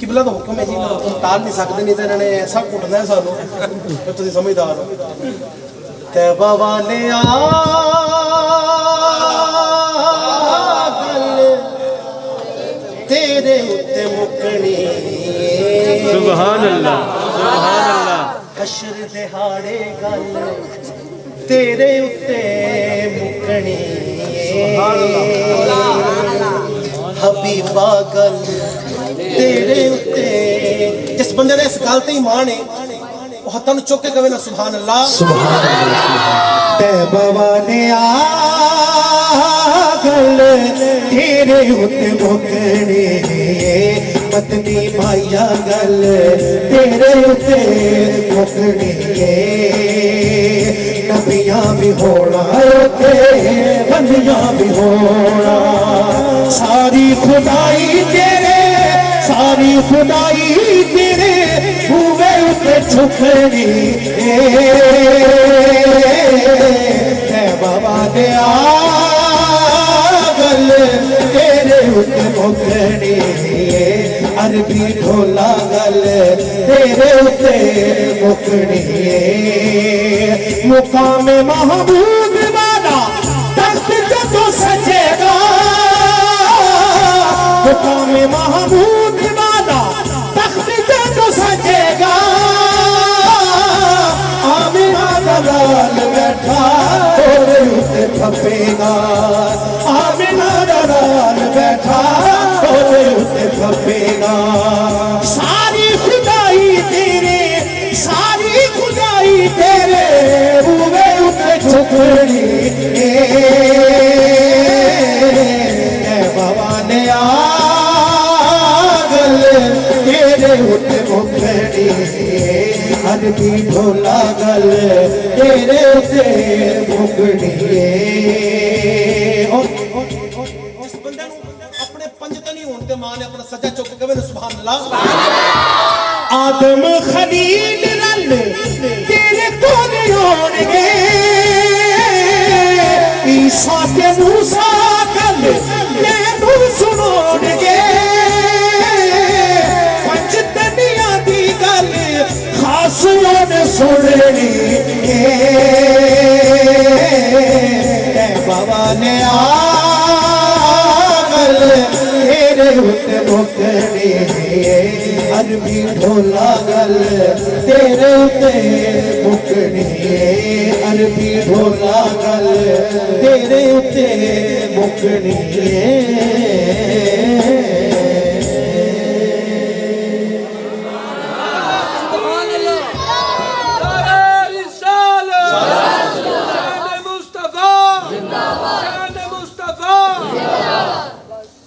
किबला तो हुक्म है जी, हुक्म टाल नहीं सकते, नहीं तो इन्होंने ऐसा कुटना है सानू, तुम समझदार हो। तैबा वाले तेरे उत्ते मुकनी, सुभान अल्लाह सुभान अल्लाह। हशर दिहाड़े गल तेरे उत्ते मुकनी, हबीबा गल तेरे उत्ते। जिस बंदे ने इस गल ते ईमान है वो हत्थां नूं चुक के कहे ना सुभान अल्लाह सुभान अल्लाह। तैबा वाले गल तेरे उत्ते मुकनी, पत्नी माया गल तेरे उत्ते मुकनी, नबियां भी होना ते बंदियां भी होना, सारी खुदाई तेरे, सारी खुदाई तेरे हुए उत्ते झुकनी। बाबा दे गल तेरे उत्ते मुकनी, अरबी ढोला गल तेरे उत्ते मुकनी, मुकाम महबूब वाला तख्त जदों सजेगा, मुकाम महबूब वाला तख्त जदों सजेगा, आमिना दा लाल बैठा तेरे उत्ते खपेगा, आमिना दा लाल बैठा तेरे उत्ते खपेगा। सारी खुदाई तेरे, सारी खुदाई तेरे हुए उत्ते झुकनी, बाबा ने गल तेरे उत्ते मुकनी, अरबी ढोला गल तेरे उत्ते मुकनी। इस बंदे नूं अपने पंज ते नहीं होण ते मां ने अपना सज्जा चुक के कहे ना सुभान अल्लाह। आदम खलील रल तेरे कोल होणगे, ईसा ते मूसा गल तैनूं सुणोणगे, पंज तनियां दी गल खास ने सुननी, बाबा ने गल तेरे उत्ते मुकनी, अरबी ढोला गल तेरे उत्ते मुकनी, अरबी ढोला गल तेरे उत्ते मुकनी।